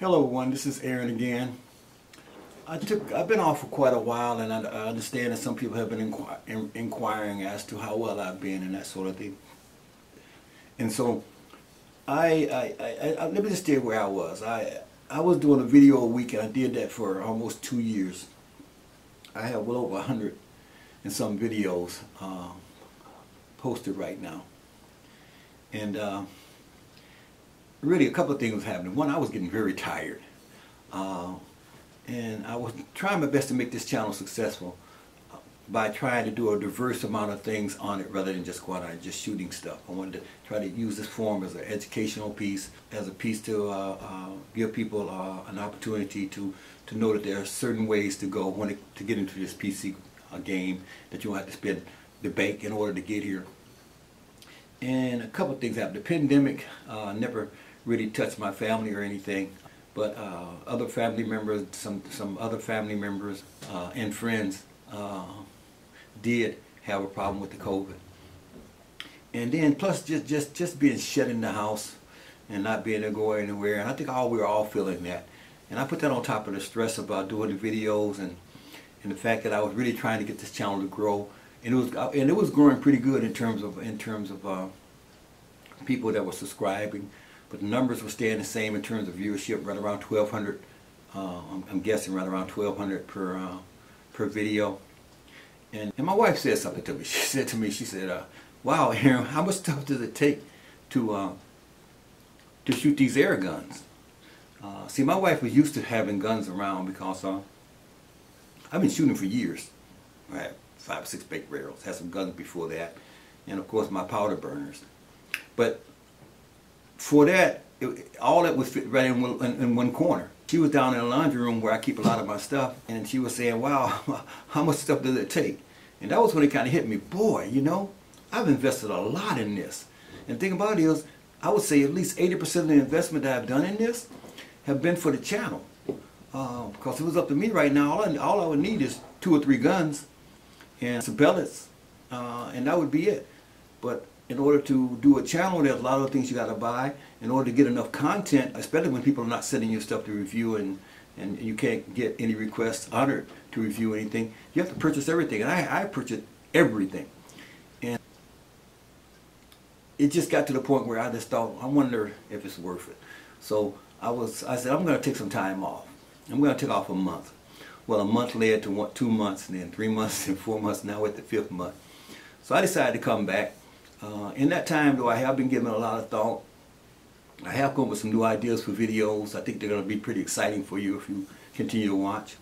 Hello everyone, this is Aaron again. I've been off for quite a while, and I understand that some people have been inquiring as to how well I've been and that sort of thing. And so let me just tell you where I was. I was doing a video a week, and I did that for almost 2 years. I have well over 100 and some videos posted right now. And really a couple of things was happening. One, I was getting very tired. And I was trying my best to make this channel successful by trying to do a diverse amount of things on it rather than just going out and just shooting stuff. I wanted to try to use this forum as an educational piece, as a piece to give people an opportunity to know that there are certain ways to go to get into this PC game, that you don't have to spend the bank in order to get here. And a couple of things happened. The pandemic never really touched my family or anything. But other family members, some other family members and friends did have a problem with the COVID. And then plus just being shut in the house and not being able to go anywhere. And I think we were all feeling that. And I put that on top of the stress about doing the videos and the fact that I was really trying to get this channel to grow. And it was growing pretty good in terms of people that were subscribing. But the numbers were staying the same in terms of viewership, right around 1,200. I'm guessing right around 1,200 per video. And my wife said something to me. She said to me, she said, "Wow, Aaron, how much stuff does it take to shoot these air guns?" See, my wife was used to having guns around because I've been shooting for years. I had 5 or 6 baked barrels. Had some guns before that, and of course my powder burners. But for that, all that would fit right in one corner. She was down in the laundry room where I keep a lot of my stuff, and she was saying, "Wow, how much stuff does it take?" And that was when it kind of hit me. Boy, you know, I've invested a lot in this. And the thing about it is, I would say at least 80% of the investment that I've done in this have been for the channel. Because if it was up to me right now, all I would need is 2 or 3 guns and some pellets, and that would be it. But in order to do a channel, there's a lot of things you got to buy in order to get enough content, especially when people are not sending you stuff to review and you can't get any requests honored to review anything. You have to purchase everything, and I purchased everything. And it just got to the point where I just thought, I wonder if it's worth it. So I said, I'm going to take some time off. I'm going to take off a month. Well, a month led to 2 months, and then 3 months, and 4 months, now we're at the 5th month. So I decided to come back. In that time, though, I have been giving a lot of thought. I have come up with some new ideas for videos. I think they're going to be pretty exciting for you if you continue to watch.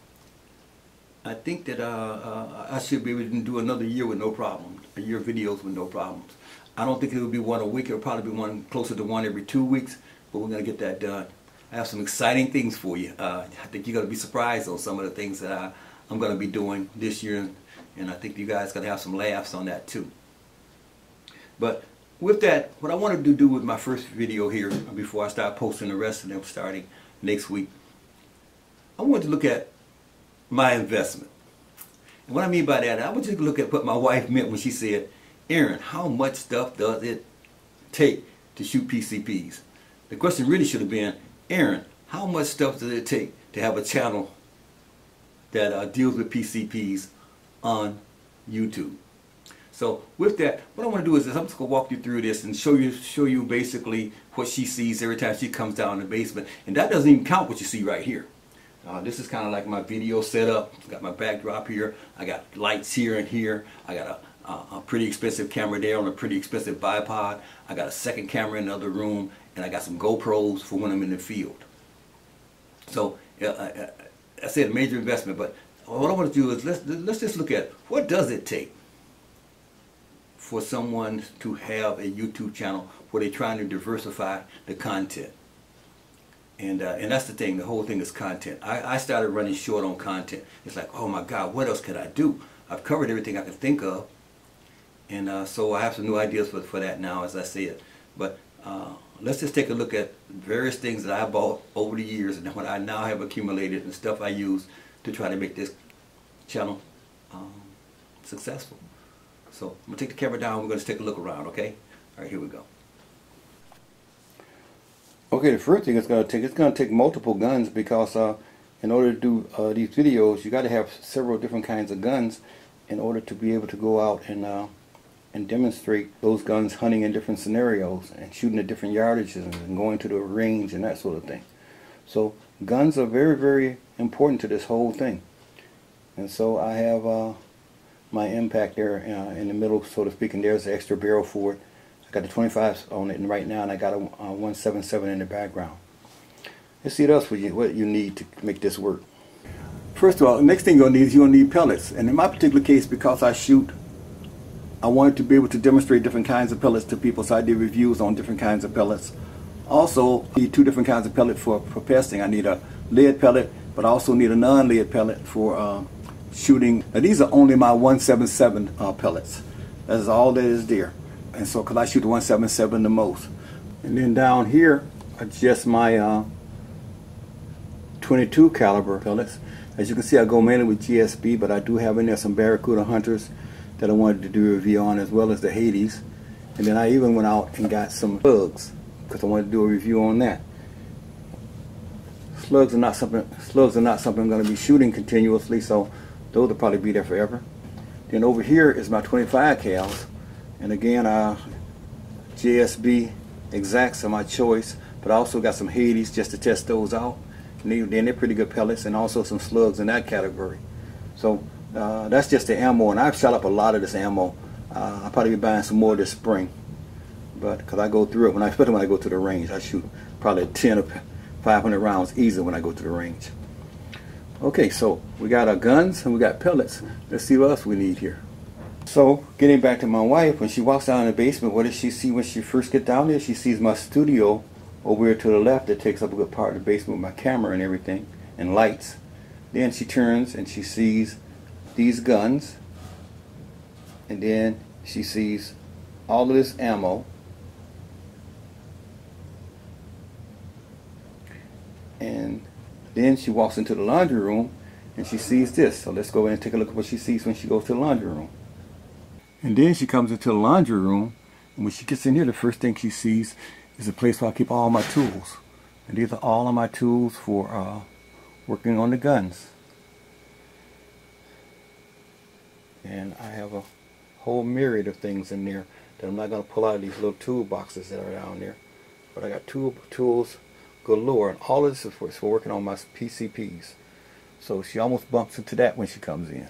I think that I should be able to do another year with no problems, a year of videos with no problems. I don't think it will be one a week. It will probably be one closer to one every 2 weeks, but we're going to get that done. I have some exciting things for you. I think you're going to be surprised on some of the things that I'm going to be doing this year, and I think you guys are going to have some laughs on that too. But with that, what I wanted to do with my first video here, before I start posting the rest of them starting next week, I wanted to look at my investment. And what I mean by that, I want you to look at what my wife meant when she said, "Aaron, how much stuff does it take to shoot PCPs?" The question really should have been, "Aaron, how much stuff does it take to have a channel that deals with PCPs on YouTube?" So with that, what I want to do is I'm just going to walk you through this and show you basically what she sees every time she comes down in the basement. And that doesn't even count what you see right here. This is kind of like my video setup. I've got my backdrop here. I got lights here and here. I got a pretty expensive camera there on a pretty expensive bipod. I got a second camera in another room, and I got some GoPros for when I'm in the field. So I said a major investment, but what I want to do is let's just look at what does it take for someone to have a YouTube channel where they're trying to diversify the content. And that's the thing, the whole thing is content. I started running short on content. It's like, oh my God, what else can I do? I've covered everything I can think of. And so I have some new ideas for that now, as I said. But let's just take a look at various things that I bought over the years and what I now have accumulated and stuff I use to try to make this channel successful. So I'm going to take the camera down. We're going to take a look around, okay? All right, here we go. Okay, the first thing it's going to take multiple guns, because in order to do these videos, you got to have several different kinds of guns in order to be able to go out and demonstrate those guns hunting in different scenarios and shooting at different yardages and going to the range and that sort of thing. So guns are very, very important to this whole thing. And so I have my impact there in the middle, so to speak, and there's the extra barrel for it. I got the 25 on it right now, and I got a 177 in the background. Let's see what else what you need to make this work. First of all, the next thing you're going to need pellets. And in my particular case, because I shoot, I wanted to be able to demonstrate different kinds of pellets to people, so I did reviews on different kinds of pellets. Also, I need two different kinds of pellet for pesting. I need a lead pellet, but I also need a non-lead pellet for shooting. Now, these are only my 177 pellets. That's all that is there. And so, because I shoot the 177 the most. And then down here are just my 22 caliber pellets. As you can see, I go mainly with GSB, but I do have in there some Barracuda Hunters that I wanted to do a review on, as well as the Hades. And then I even went out and got some slugs, because I wanted to do a review on that. Slugs are not something I'm going to be shooting continuously, so those will probably be there forever. Then over here is my 25 cals, and again, GSB exacts are my choice, but I also got some Hades just to test those out. And then they're pretty good pellets, and also some slugs in that category. So that's just the ammo, and I've shot up a lot of this ammo. I'll probably be buying some more this spring, but because I go through it, especially when I go to the range, I shoot probably 10 or 500 rounds easy when I go to the range. Okay, so we got our guns and we got pellets. Let's see what else we need here. So, getting back to my wife, when she walks down in the basement, what does she see when she first gets down there? She sees my studio over here to the left that takes up a good part of the basement with my camera and everything, and lights. Then she turns and she sees these guns, and then she sees all of this ammo, and then she walks into the laundry room and she sees this. So let's go in and take a look at what she sees when she goes to the laundry room. And then she comes into the laundry room, and when she gets in here, the first thing she sees is a place where I keep all my tools. And these are all of my tools for working on the guns. And I have a whole myriad of things in there that I'm not going to pull out of these little tool boxes that are down there. But I got tools galore, and all of this is for working on my PCPs. So she almost bumps into that when she comes in.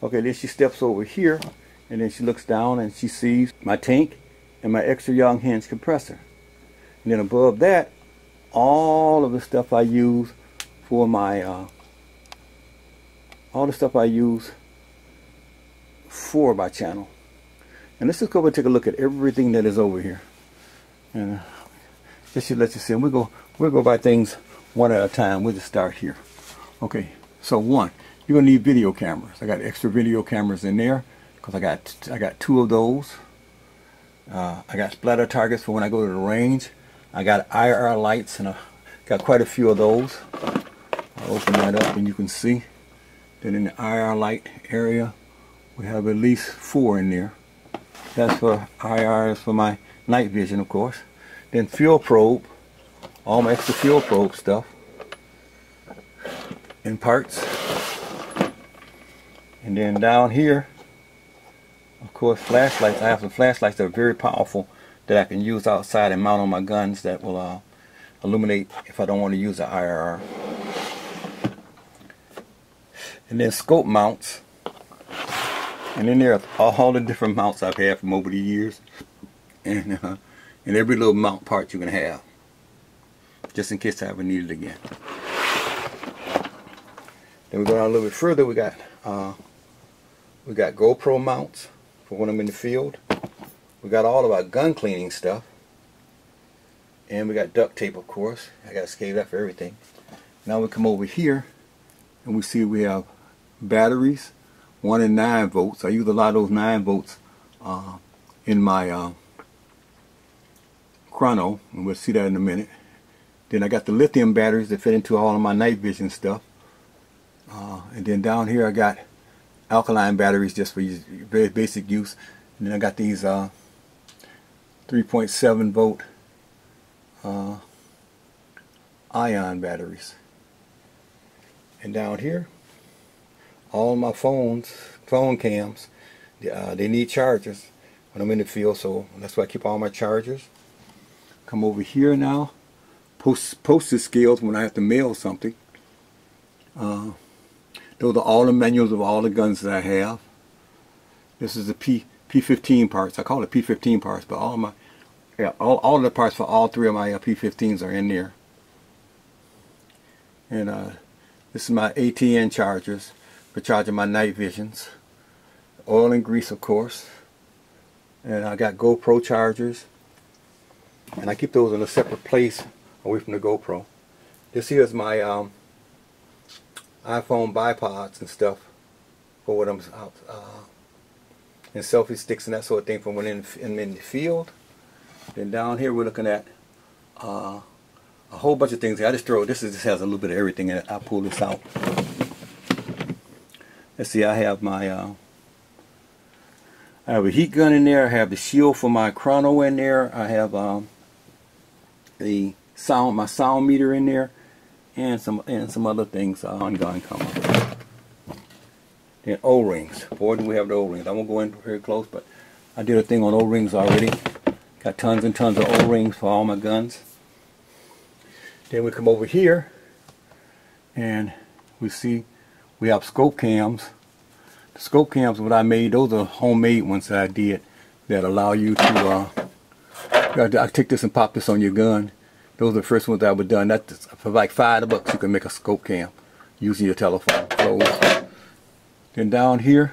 Okay, then she steps over here, and then she looks down and she sees my tank and my extra young hinge compressor. And then above that, all of the stuff I use for my channel. And let's just go over and take a look at everything that is over here. And this should let you see. And we'll go by things one at a time. We'll just start here. Okay, so one, you're gonna need video cameras. I got extra video cameras in there because I got two of those. I got splatter targets for when I go to the range. I got IR lights, and I got quite a few of those. I'll open that up and you can see that in the IR light area we have at least 4 in there. That's for IRs for my night vision, of course. Then fuel probe, all my extra fuel probe stuff in parts. And then down here, of course, flashlights. I have some flashlights that are very powerful that I can use outside and mount on my guns that will illuminate if I don't want to use the IRR. And then scope mounts. And then there are all the different mounts I've had from over the years. And every little mount part you can have, just in case I ever need it again. Then we go down a little bit further. We got GoPro mounts for when I'm in the field. We got all of our gun cleaning stuff, and we got duct tape, of course. I got to scale that for everything. Now we come over here, and we see we have batteries, 1 and 9 volts. I use a lot of those 9 volts in my chrono, and we'll see that in a minute. Then I got the lithium batteries that fit into all of my night vision stuff. And then down here I got alkaline batteries just for very basic use. And then I got these 3.7 volt uh, ion batteries. And down here, all my phone cams, they need chargers when I'm in the field, so that's why I keep all my chargers. Come over here now, postage scales when I have to mail something. Those are all the manuals of all the guns that I have. This is the P15 parts. I call it P15 parts, but all of the parts for all three of my P15s are in there. And this is my ATN chargers for charging my night visions. Oil and grease, of course. And I got GoPro chargers. And I keep those in a separate place away from the GoPro. This here is my iPhone bipods and stuff for what I'm and selfie sticks and that sort of thing from when I'm in the field. Then down here we're looking at a whole bunch of things. I just throw this. Just has a little bit of everything in it. I pull this out. Let's see. I have my I have a heat gun in there. I have the shield for my chrono in there. I have my sound meter in there, and some other things on gun come up. Then O-rings. Boy, do we have the O-rings. I won't go in very close, but I did a thing on O-rings already. Got tons and tons of O-rings for all my guns. Then we come over here, and we see we have scope cams. The scope cams, what I made, those are homemade ones that I did that allow you to. I take this and pop this on your gun. Those are the first ones that were done. That's for like $5 you can make a scope cam using your telephone. So, then down here,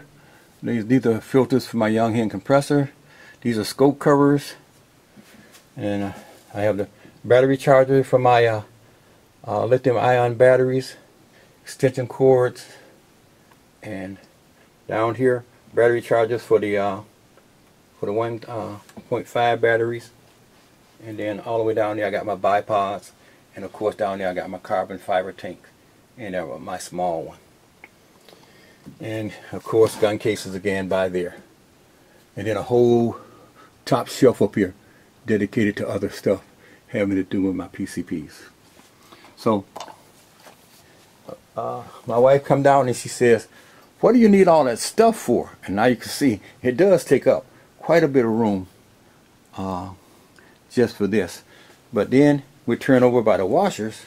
these are filters for my young hand compressor. These are scope covers, and I have the battery charger for my lithium ion batteries, extension cords, and down here battery chargers for the 1.5 batteries. And then all the way down there I got my bipods, and of course down there I got my carbon fiber tank, and my small one. And of course gun cases again by there. And then a whole top shelf up here dedicated to other stuff having to do with my PCPs. So my wife come down and she says, "What do you need all that stuff for?" And now you can see it does take up quite a bit of room just for this. But then we turn over by the washers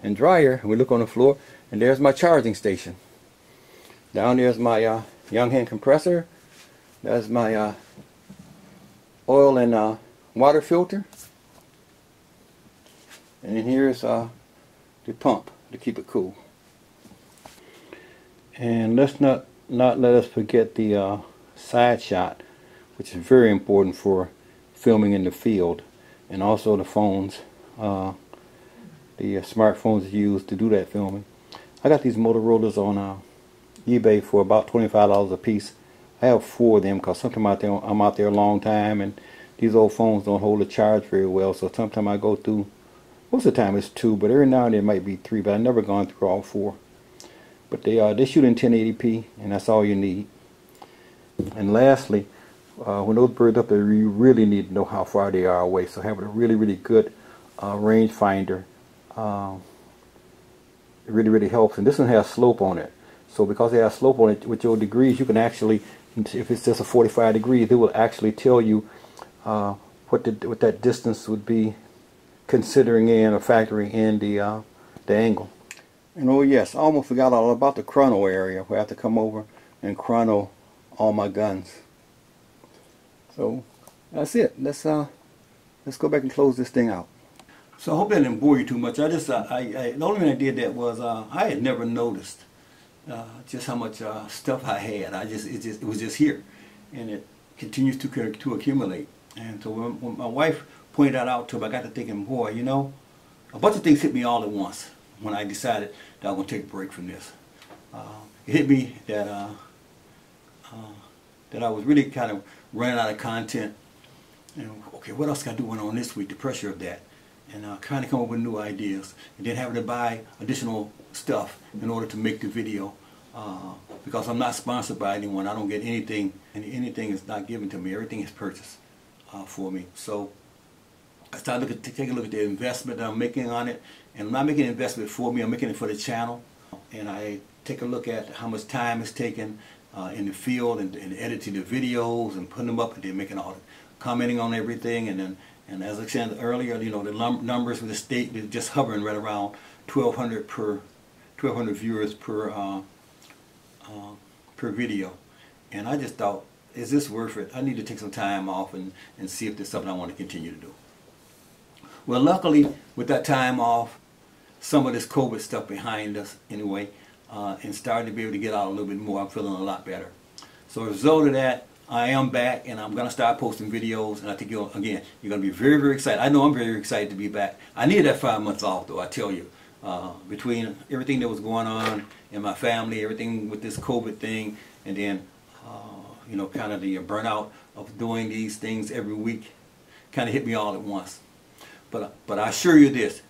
and dryer, and we look on the floor, and there's my charging station. Down there's my young hand compressor. That's my oil and water filter. And then here's the pump to keep it cool. And let's not let us forget the side shot, which is very important for filming in the field, and also the phones, the smartphones used to do that filming. I got these Motorola's on eBay for about $25 a piece. I have 4 of them because sometimes I'm out there a long time, and these old phones don't hold a charge very well. So sometimes I go through, most of the time it's 2, but every now and then it might be 3. But I've never gone through all 4. But they shoot in 1080p, and that's all you need. And lastly, when those birds up there, you really need to know how far they are away. So having a really good range finder really helps. And this one has slope on it. So because it has slope on it, with your degrees, you can actually, if it's just a 45 degrees, it will actually tell you what that distance would be, considering in or factoring in the angle. And oh yes, I almost forgot all about the chrono area where I have to come over and chrono all my guns. So that's it. Let's go back and close this thing out. So I hope that didn't bore you too much. The only reason I did that was I had never noticed just how much stuff I had. It was just here, and it continues to accumulate. And so when my wife pointed that out to me, I got to thinking, boy, you know, a bunch of things hit me all at once when I decided that I was going to take a break from this. It hit me that I was really kind of running out of content. And okay, what else can I do on this week? The pressure of that, and kind of come up with new ideas, and then having to buy additional stuff in order to make the video. Because I'm not sponsored by anyone, I don't get anything, and anything is not given to me. Everything is purchased for me. So I started taking a look at the investment that I'm making on it, and I'm not making an investment for me, I'm making it for the channel. And I take a look at how much time it's taken in the field and editing the videos and putting them up, and then making all the commenting on everything. And as I said earlier, you know, the numbers with the state, they're just hovering right around 1,200 viewers per video. And I just thought, is this worth it? I need to take some time off and see if there's something I want to continue to do. Well, luckily, with that time off, some of this COVID stuff behind us anyway, and starting to be able to get out a little bit more, I'm feeling a lot better. So as a result of that, I am back, and I'm going to start posting videos, and I think you're going to be very, very excited. I know I'm very excited to be back. I needed that 5 months off, though, I tell you. Between everything that was going on in my family, everything with this COVID thing, and then, you know, kind of the burnout of doing these things every week, kind of hit me all at once. But I assure you this,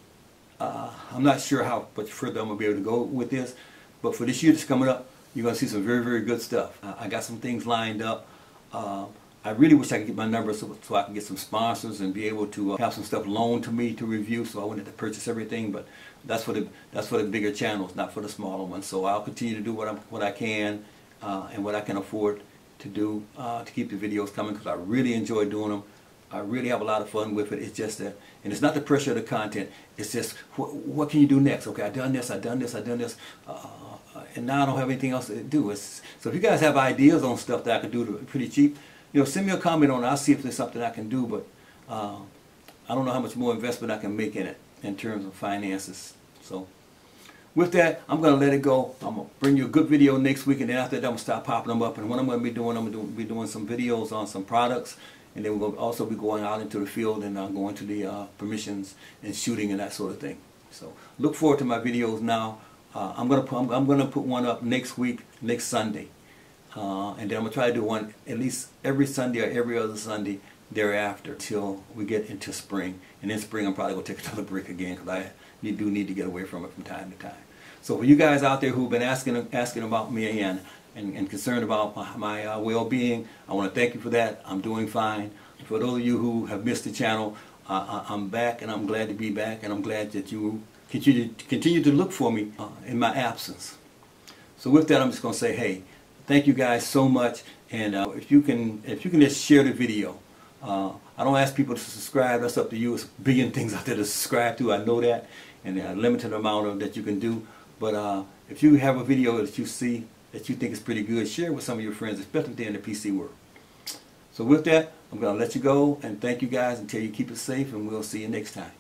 I'm not sure how much further I'm going to be able to go with this, but for this year that's coming up, you're going to see some very, very good stuff. I got some things lined up. I really wish I could get my numbers so I can get some sponsors and be able to have some stuff loaned to me to review, so I wouldn't have to purchase everything. But that's for the bigger channels, not for the smaller ones. So I'll continue to do what I can and what I can afford to do to keep the videos coming, because I really enjoy doing them. I really have a lot of fun with it. It's just that, and it's not the pressure of the content. It's just, what can you do next? Okay, I've done this, and now I don't have anything else to do. So if you guys have ideas on stuff that I can do pretty cheap, you know, send me a comment on it. I'll see if there's something I can do, but I don't know how much more investment I can make in it in terms of finances. So with that, I'm going to let it go. I'm going to bring you a good video next week, and then after that, I'm going to start popping them up. And what I'm going to be doing, I'm going to be doing some videos on some products. And then we're going to also be going out into the field and going to the permissions and shooting and that sort of thing. So look forward to my videos now. I'm gonna put one up next week, next Sunday, and then I'm gonna try to do one at least every Sunday or every other Sunday thereafter till we get into spring. And in spring, I'm probably gonna take another break again, because I do need to get away from it from time to time. So for you guys out there who've been asking about me and concerned about my well-being, I want to thank you for that. I'm doing fine. For those of you who have missed the channel, I'm back, and I'm glad to be back, and I'm glad that you continue to look for me in my absence. So with that, I'm just going to say, hey, thank you guys so much, and if you can just share the video. I don't ask people to subscribe. That's up to you. It's a billion things out there to subscribe to. I know that, and a limited amount of that you can do. But if you have a video that you see that you think is pretty good, share it with some of your friends, especially there in the PC world. So with that, I'm going to let you go, and thank you guys, and tell you keep it safe, and we'll see you next time.